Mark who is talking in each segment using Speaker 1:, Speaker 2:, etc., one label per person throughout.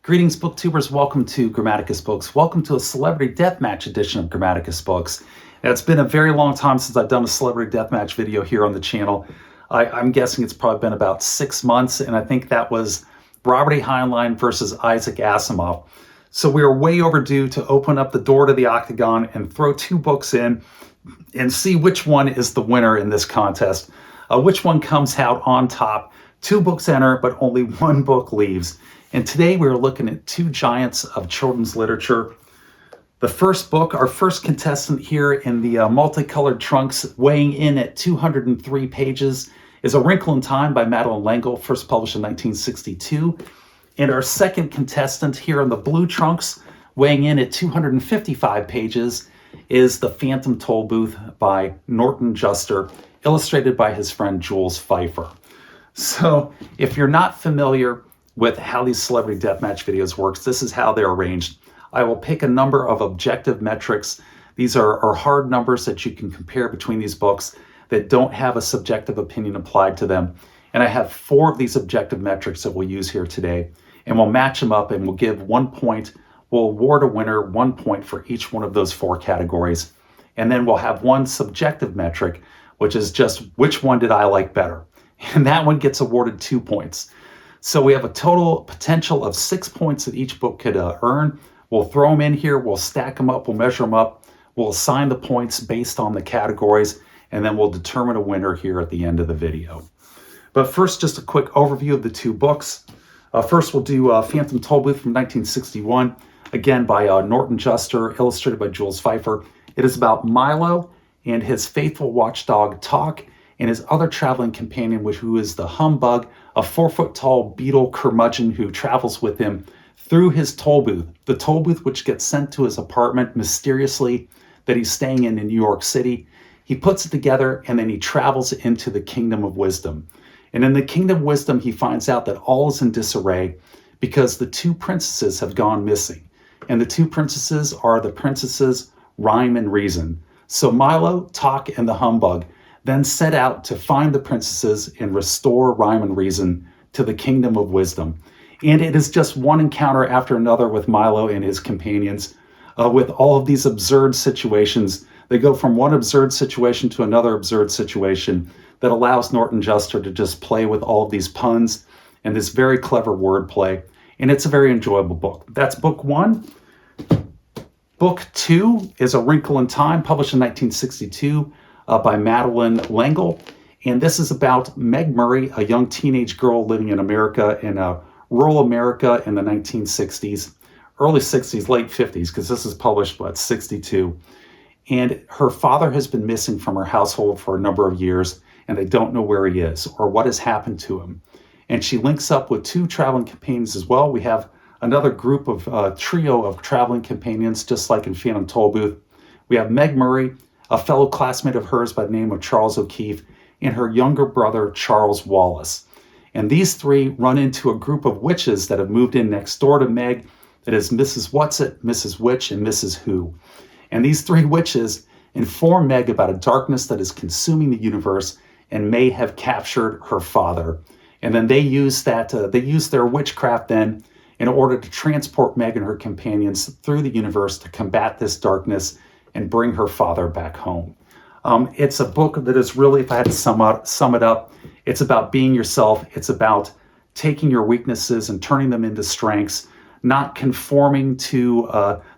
Speaker 1: Greetings, booktubers. Welcome to Grammaticus Books. Welcome to a Celebrity Deathmatch edition of Grammaticus Books. Now, it's been a very long time since I've done a Celebrity Deathmatch video here on the channel. I'm guessing it's probably been about 6 months, and I think that was Robert A. Heinlein versus Isaac Asimov. So we are way overdue to open up the door to the octagon and throw two books in and see which one is the winner in this contest. Which one comes out on top. 2 books enter, but only 1 book leaves. And today we're looking at 2 giants of children's literature. The first book, our first contestant here in the multicolored trunks, weighing in at 203 pages, is A Wrinkle in Time by Madeleine, first published in 1962. And our second contestant here in the blue trunks, weighing in at 255 pages, is The Phantom Tollbooth by Norton, illustrated by his friend Jules Feiffer. So if you're not familiar with how these celebrity deathmatch videos works, this is how they're arranged. I will pick a number of objective metrics. These are hard numbers that you can compare between these books that don't have a subjective opinion applied to them. And I have 4 of these objective metrics that we'll use here today. And we'll match them up and we'll give 1 point. We'll award a winner 1 point for each one of those 4 categories. And then we'll have 1 subjective metric, which is just which one did I like better. And that one gets awarded 2 points. So we have a total potential of 6 points that each book could earn. We'll throw them in here, we'll stack them up, we'll measure them up, we'll assign the points based on the categories, and then we'll determine a winner here at the end of the video. But first, just a quick overview of the 2 books. First, we'll do Phantom Tollbooth from 1961, again by Norton, illustrated by Jules Feiffer. It is about Milo and his faithful watchdog Talk, and his other traveling companion, who is the Humbug, a 4-foot-tall beetle curmudgeon who travels with him through his toll booth. The toll booth which gets sent to his apartment mysteriously that he's staying in New York City. He puts it together and then he travels into the Kingdom of Wisdom. And in the Kingdom of Wisdom, he finds out that all is in disarray because the 2 princesses have gone missing. And the 2 princesses are the princesses Rhyme and Reason. So Milo, Talk, and the Humbug then set out to find the princesses and restore Rhyme and Reason to the Kingdom of Wisdom. And it is just one encounter after another with Milo and his companions, with all of these absurd situations. They go from one absurd situation to another absurd situation that allows Norton to just play with all of these puns and this very clever wordplay. And it's a very enjoyable book. That's book 1. Book 2 is A Wrinkle in Time, published in 1962. By Madeleine. And this is about Meg Murray, a young teenage girl living in America, in rural America in the 1960s, early 60s, late 50s, because this is published, 62. And her father has been missing from her household for a number of years, and they don't know where he is or what has happened to him. And she links up with 2 traveling companions as well. We have another group of trio of traveling companions, just like in Phantom Tollbooth. We have Meg Murray, a fellow classmate of hers by the name of Charles O'Keefe, and her younger brother, Charles Wallace. And these 3 run into a group of witches that have moved in next door to Meg. That is Mrs. Whatsit, Mrs. Witch, and Mrs. Who. And these 3 witches inform Meg about a darkness that is consuming the universe and may have captured her father. And then they use their witchcraft then in order to transport Meg and her companions through the universe to combat this darkness and bring her father back home. It's a book that is really, if I had to sum it up, it's about being yourself. It's about taking your weaknesses and turning them into strengths, not conforming to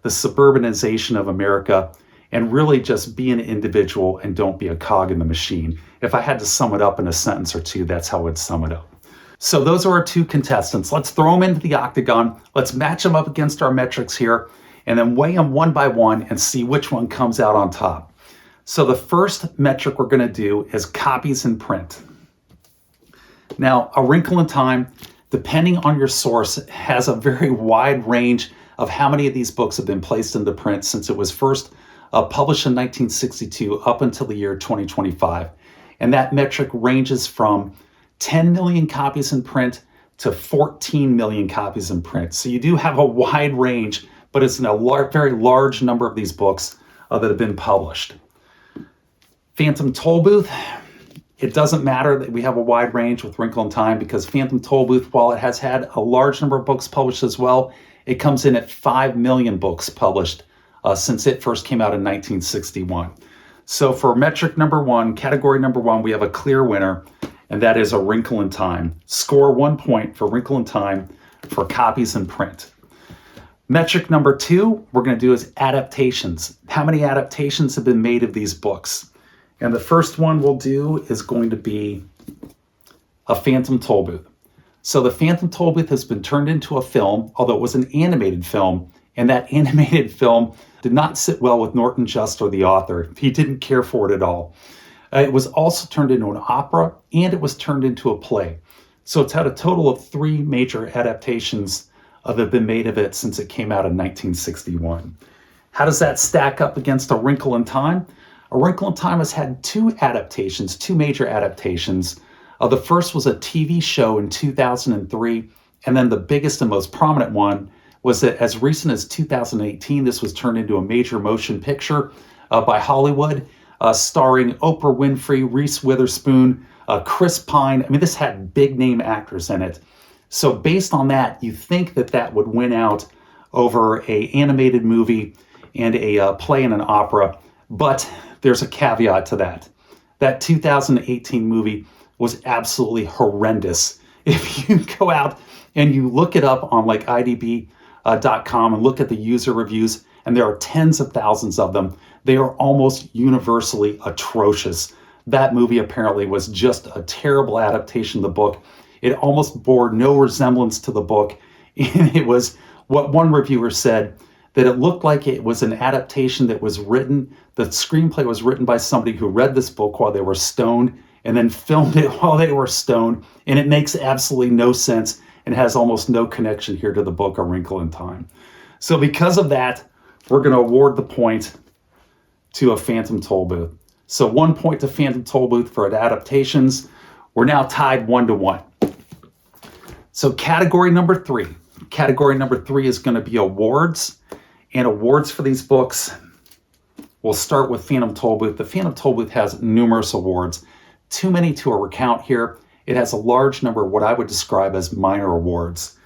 Speaker 1: the suburbanization of America, and really just be an individual and don't be a cog in the machine. If I had to sum it up in a sentence or 2, that's how I would sum it up. So those are our 2 contestants. Let's throw them into the octagon. Let's match them up against our metrics here, and then weigh them one by one and see which one comes out on top. So the first metric we're going to do is copies in print. Now, A Wrinkle in Time, depending on your source, has a very wide range of how many of these books have been placed into print since it was first published in 1962 up until the year 2025. And that metric ranges from 10 million copies in print to 14 million copies in print. So you do have a wide range, but it's in a very large number of these books that have been published. Phantom Tollbooth, It doesn't matter that we have a wide range with Wrinkle in Time, because Phantom Tollbooth, while it has had a large number of books published as well, it comes in at 5 million books published since it first came out in 1961. So for metric number one, category number one, we have a clear winner, and that is A Wrinkle in Time. Score 1 point for Wrinkle in Time for copies in print. Metric number two we're going to do is adaptations. How many adaptations have been made of these books? And the first one we'll do is going to be A Phantom Tollbooth. So The Phantom Tollbooth has been turned into a film, although it was an animated film, and that animated film did not sit well with Norton Just, or the author. He didn't care for it at all. It was also turned into an opera, and it was turned into a play. So it's had a total of 3 major adaptations that have been made of it since it came out in 1961. How does that stack up against A Wrinkle in Time? A Wrinkle in Time has had 2 adaptations, 2 major adaptations. The first was a TV show in 2003, and then the biggest and most prominent one was that as recent as 2018, this was turned into a major motion picture by Hollywood, starring Oprah Winfrey, Reese Witherspoon, Chris Pine. I mean, this had big name actors in it. So based on that, you think that that would win out over an animated movie and a play and an opera. But there's a caveat to that. That 2018 movie was absolutely horrendous. If you go out and you look it up on like IDB.com and look at the user reviews, and there are tens of thousands of them, they are almost universally atrocious. That movie apparently was just a terrible adaptation of the book. It almost bore no resemblance to the book. And it was what one reviewer said, that it looked like it was an adaptation that was written, the screenplay was written by somebody who read this book while they were stoned and then filmed it while they were stoned. And it makes absolutely no sense and has almost no connection here to the book A Wrinkle in Time. So because of that, we're going to award the point to A Phantom Tollbooth. So 1 point to Phantom Tollbooth for adaptations. We're now tied 1-1. So category number 3. Category number 3 is going to be awards. And awards for these books, we'll start with Phantom Tollbooth. The Phantom Tollbooth has numerous awards. Too many to recount here. It has a large number of what I would describe as minor awards,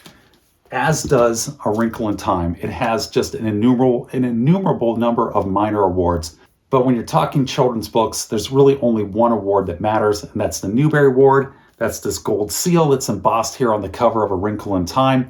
Speaker 1: as does A Wrinkle in Time. It has just an innumerable number of minor awards. But when you're talking children's books, there's really only one award that matters, and that's the Newbery Award. That's this gold seal that's embossed here on the cover of A Wrinkle in Time.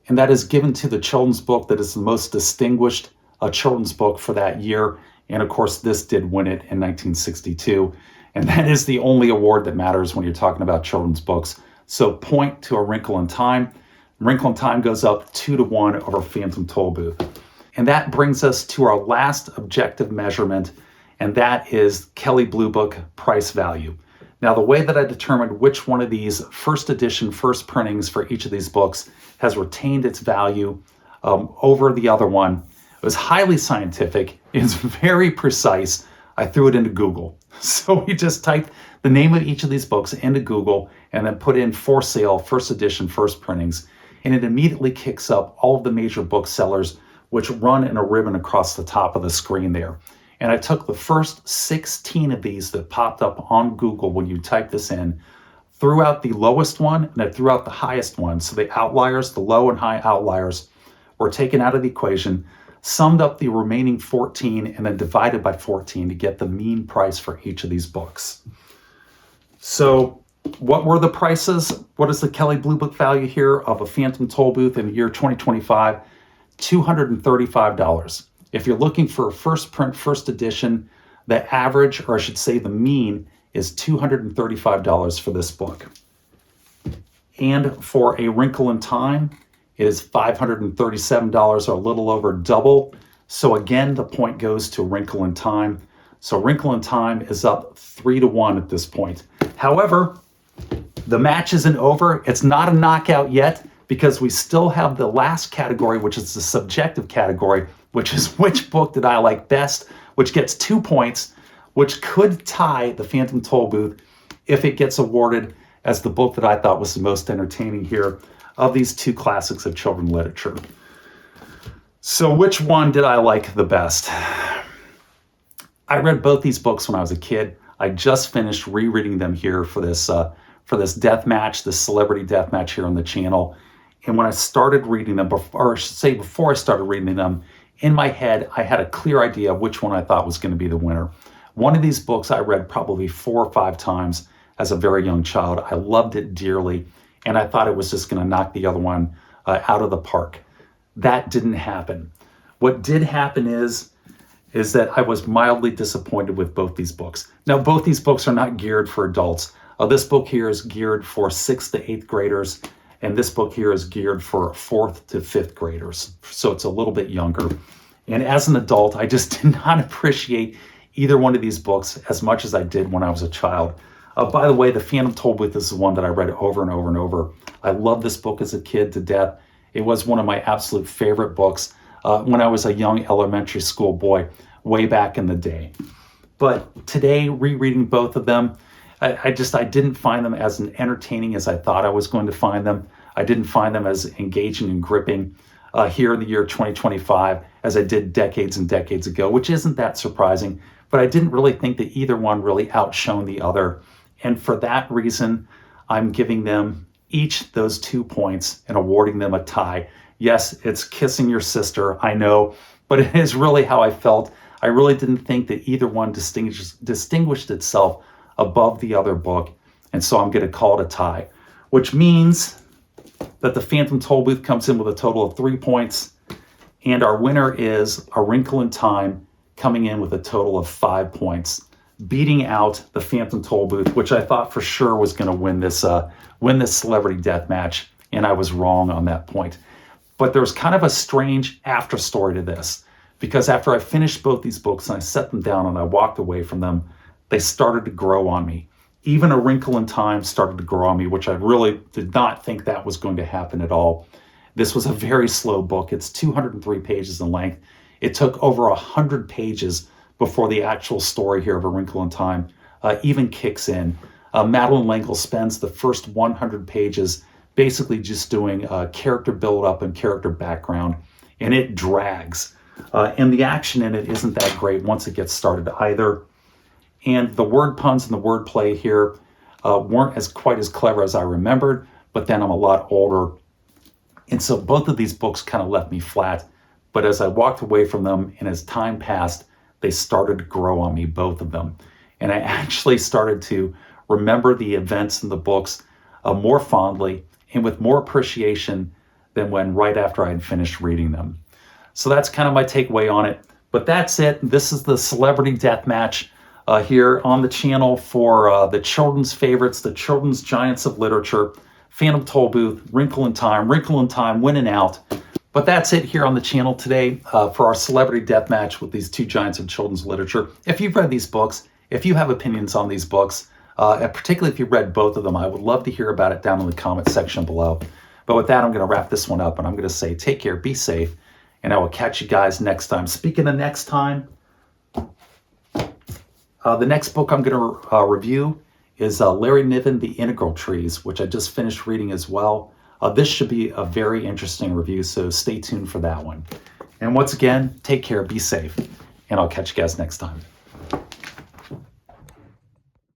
Speaker 1: And that is given to the children's book that is the most distinguished children's book for that year. And of course, this did win it in 1962. And that is the only award that matters when you're talking about children's books. So point to A Wrinkle in Time. Wrinkle in Time goes up 2-1 over Phantom Tollbooth. And that brings us to our last objective measurement, and that is Kelley Blue Book price value. Now, the way that I determined which one of these first edition, first printings for each of these books has retained its value over the other one, it was highly scientific. It's very precise. I threw it into Google. So we just typed the name of each of these books into Google and then put in for sale, first edition, first printings. And it immediately kicks up all of the major booksellers, which run in a ribbon across the top of the screen there. And I took the first 16 of these that popped up on Google when you type this in, threw out the lowest one, and I threw out the highest one. So the outliers, the low and high outliers, were taken out of the equation, summed up the remaining 14, and then divided by 14 to get the mean price for each of these books. So what were the prices? What is the Kelley Blue Book value here of A Phantom Tollbooth in the year 2025? $235. If you're looking for a first print, first edition, the average, or I should say the mean, is $235 for this book. And for A Wrinkle in Time, it is $537, or a little over double. So again, the point goes to Wrinkle in Time. So Wrinkle in Time is up 3-1 at this point. However, the match isn't over. It's not a knockout yet, because we still have the last category, which is the subjective category, which is which book did I like best, which gets 2 points, which could tie The Phantom Tollbooth if it gets awarded as the book that I thought was the most entertaining here of these 2 classics of children literature. So which one did I like the best? I read both these books when I was a kid. I just finished rereading them here for this death match, this celebrity death match here on the channel. And when I started reading them, or I should say before I started reading them, in my head, I had a clear idea of which one I thought was going to be the winner. One of these books I read probably 4 or 5 times as a very young child. I loved it dearly, and I thought it was just going to knock the other one out of the park. That didn't happen. What did happen is that I was mildly disappointed with both these books. Now, both these books are not geared for adults. This book here is geared for 6th to 8th graders, and this book here is geared for 4th to 5th graders. So it's a little bit younger. And as an adult, I just did not appreciate either one of these books as much as I did when I was a child. By the way, The Phantom Tollbooth is the one that I read over and over and over. I loved this book as a kid to death. It was one of my absolute favorite books when I was a young elementary school boy way back in the day. But today, rereading both of them, I didn't find them as entertaining as I thought I was going to find them. I didn't find them as engaging and gripping here in the year 2025 as I did decades and decades ago, which isn't that surprising. But I didn't really think that either one really outshone the other. And for that reason, I'm giving them each those 2 points and awarding them a tie. Yes, it's kissing your sister, I know, but it is really how I felt. I really didn't think that either one distinguished itself above the other book, and so I'm going to call it a tie, which means that The Phantom Tollbooth comes in with a total of 3 points, and our winner is A Wrinkle in Time, coming in with a total of 5 points, beating out The Phantom Tollbooth, which I thought for sure was going to win this celebrity death match, and I was wrong on that point. But there was kind of a strange after story to this, because after I finished both these books and I set them down and I walked away from them, they started to grow on me. Even A Wrinkle in Time started to grow on me, which I really did not think that was going to happen at all. This was a very slow book. It's 203 pages in length. It took over 100 pages before the actual story here of A Wrinkle in Time even kicks in. Madeleine L'Engle spends the first 100 pages basically just doing character build-up and character background, and it drags. And the action in it isn't that great once it gets started either. And the word puns and the word play here weren't quite as clever as I remembered, but then I'm a lot older. And so both of these books kind of left me flat. But as I walked away from them and as time passed, they started to grow on me, both of them. And I actually started to remember the events in the books more fondly and with more appreciation than when right after I had finished reading them. So that's kind of my takeaway on it. But that's it. This is the Celebrity Death Match here on the channel for the children's favorites, the children's giants of literature, Phantom Tollbooth, Wrinkle in Time, winning out. But that's it here on the channel today for our Celebrity Death Match with these 2 giants of children's literature. If you've read these books, if you have opinions on these books, and particularly if you read both of them, I would love to hear about it down in the comments section below. But with that, I'm going to wrap this one up, and I'm going to say take care, be safe, and I will catch you guys next time. Speaking of next time, the next book I'm going to review is Larry Niven, The Integral Trees, which I just finished reading as well. This should be a very interesting review, so stay tuned for that one. And once again, take care, be safe, and I'll catch you guys next time.